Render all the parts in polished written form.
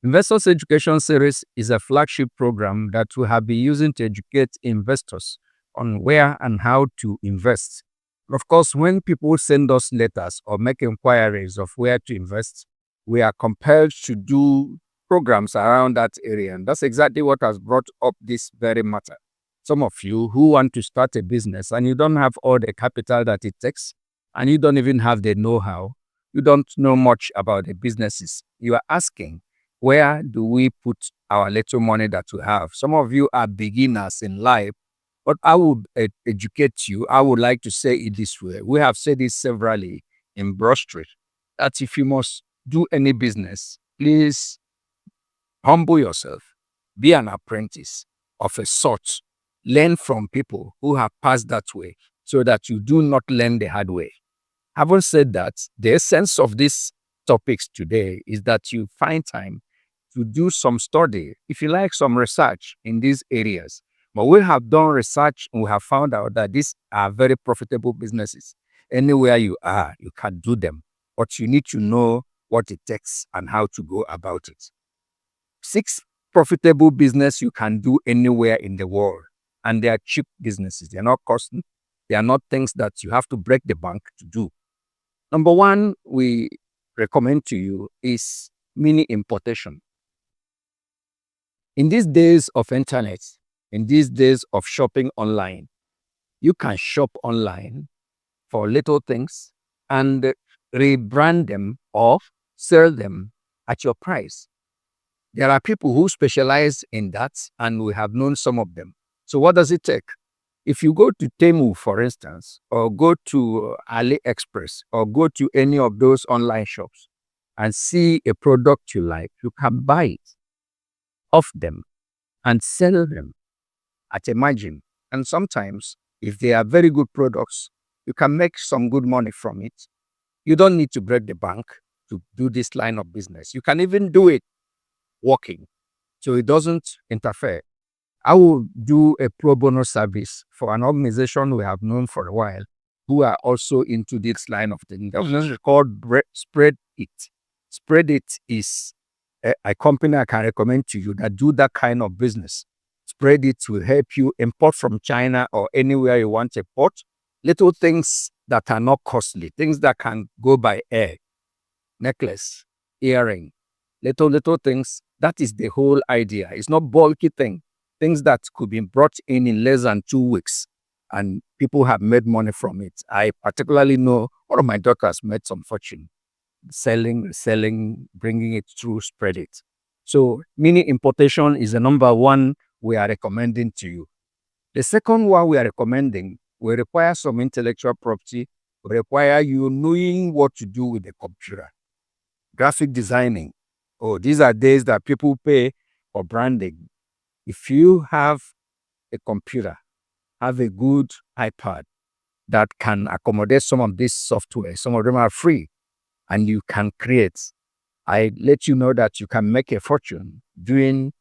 Investors Education Series is a flagship program that we have been using to educate investors on where and how to invest. Of course, when people send us letters or make inquiries of where to invest, we are compelled to do programs around that area. And that's exactly what has brought up this very matter. Some of you who want to start a business and you don't have all the capital that it takes, and you don't even have the know-how, you don't know much about the businesses, you are asking, where do we put our little money that we have? Some of you are beginners in life, but I would educate you. I would like to say it this way. We have said it severally in Broadstreet that if you must do any business, please humble yourself, be an apprentice of a sort, learn from people who have passed that way so that you do not learn the hard way. Having said that, the essence of these topics today is that you find time to do some study, if you like, some research in these areas. But we have done research and we have found out that these are very profitable businesses. Anywhere you are, you can do them, but you need to know what it takes and how to go about it. 6 profitable business you can do anywhere in the world, and they are cheap businesses. They are not costly. They are not things that you have to break the bank to do. Number one, we recommend to you is mini importation. In these days of internet, in these days of shopping online, you can shop online for little things and rebrand them or sell them at your price. There are people who specialize in that, and we have known some of them. So what does it take? If you go to Temu, for instance, or go to AliExpress, or go to any of those online shops and see a product you like, you can buy it off them and sell them at a margin. And sometimes, if they are very good products, you can make some good money from it. You don't need to break the bank to do this line of business. You can even do it working, so it doesn't interfere. I will do a pro bono service for an organization we have known for a while who are also into this line of thing. That was called Spread It. Spread It is a company I can recommend to you that do that kind of business. Spread It will help you import from China or anywhere you want to import. Little things that are not costly, things that can go by air, necklace, earring, little things. That is the whole idea. It's not bulky things that could be brought in less than 2 weeks, and people have made money from it. I particularly know one of my daughters made some fortune selling, bringing it through Spread It. So mini importation is the number one we are recommending to you. The second one we are recommending will require some intellectual property, will require you knowing what to do with the computer. Graphic designing. Oh, these are days that people pay for branding. If you have a computer, have a good iPad that can accommodate some of this software, some of them are free, and you can create, I let you know that you can make a fortune doing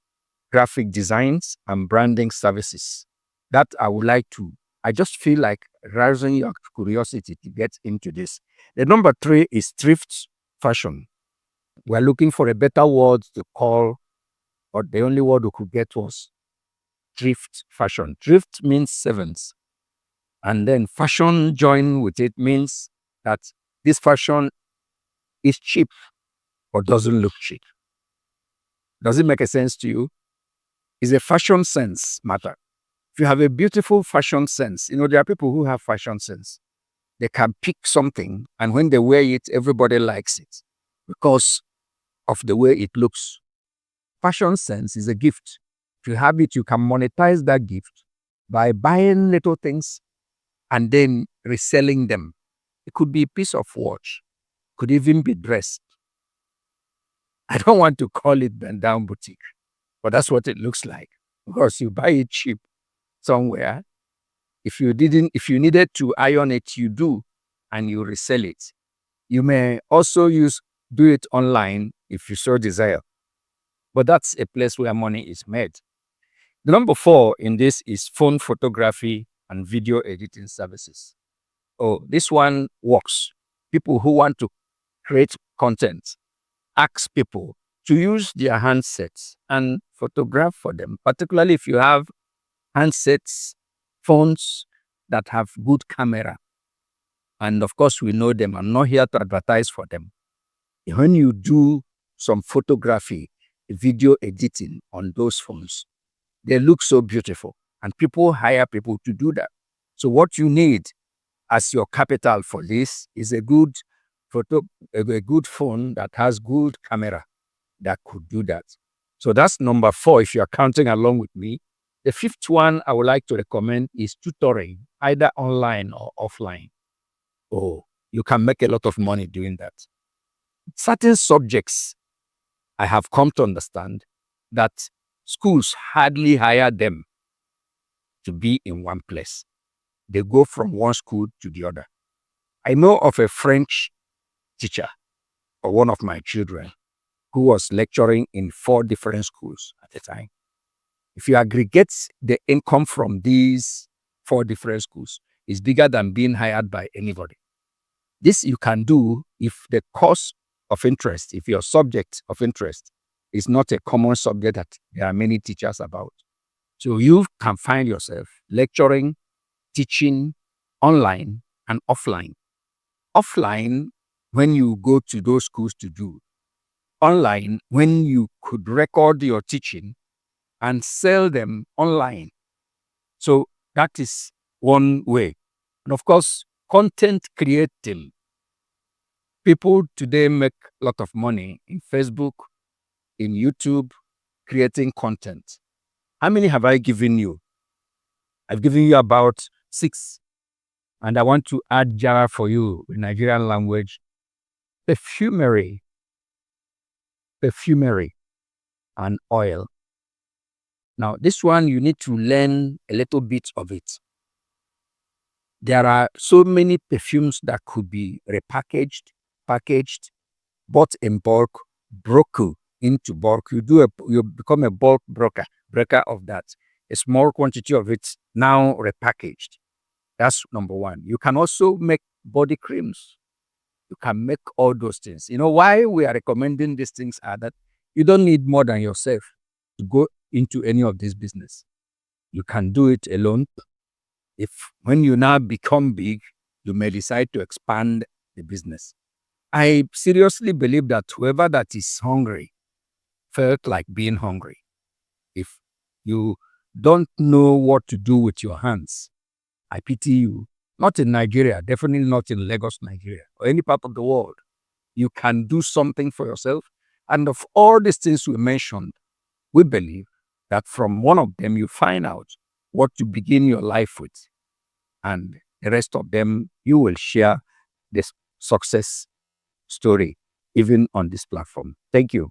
graphic designs and branding services. That I just feel like rousing your curiosity to get into this. The number 3 is thrift fashion. We're looking for a better word to call, but the only word we could get was thrift fashion. Thrift means sevens. And then fashion joined with it means that this fashion is cheap or doesn't look cheap. Does it make a sense to you? Is a fashion sense matter. If you have a beautiful fashion sense, there are people who have fashion sense. They can pick something, and when they wear it, everybody likes it because of the way it looks. Fashion sense is a gift. If you have it, you can monetize that gift by buying little things and then reselling them. It could be a piece of watch, could even be dressed. I don't want to call it bend down boutique, but that's what it looks like. Because you buy it cheap somewhere. If you needed to iron it, you do, and you resell it. You may also do it online if you so desire. But that's a place where money is made. The number 4 in this is phone photography and video editing services. Oh, this one works. People who want to create content, ask people to use their handsets and photograph for them, particularly if you have handsets, phones that have good camera. And of course, we know them. I'm not here to advertise for them. When you do some photography, video editing on those phones, they look so beautiful. And people hire people to do that. So what you need as your capital for this is a good a good phone that has good camera that could do that. So that's number 4 if you're counting along with me. The 5th one I would like to recommend is tutoring, either online or offline. Oh, you can make a lot of money doing that. Certain subjects I have come to understand that schools hardly hire them to be in one place. They go from one school to the other. I know of a French teacher for one of my children who was lecturing in 4 different schools at a time. If you aggregate the income from these 4 different schools, it's bigger than being hired by anybody. This you can do if the course of interest, if your subject of interest is not a common subject that there are many teachers about. So you can find yourself lecturing, teaching online and offline. Offline, when you go to those schools to do. Online, when you could record your teaching and sell them online. So that is one way. And of course, content creating. People today make a lot of money in Facebook, in YouTube, creating content. How many have I given you? I've given you about 6. And I want to add Jara for you in Nigerian language. Perfumery, and oil. Now, this one, you need to learn a little bit of it. There are so many perfumes that could be repackaged, packaged, bought in bulk, broken into bulk. You become a bulk breaker of that. A small quantity of it now repackaged. That's number 1. You can also make body creams. You can make all those things. You know why we are recommending these things are that you don't need more than yourself to go into any of this business. You can do it alone. If when you now become big, you may decide to expand the business. I seriously believe that whoever that is hungry felt like being hungry. If you don't know what to do with your hands, I pity you. Not in Nigeria, definitely not in Lagos, Nigeria, or any part of the world. You can do something for yourself. And of all these things we mentioned, we believe that from one of them you find out what to begin your life with. And the rest of them, you will share this success story, even on this platform. Thank you.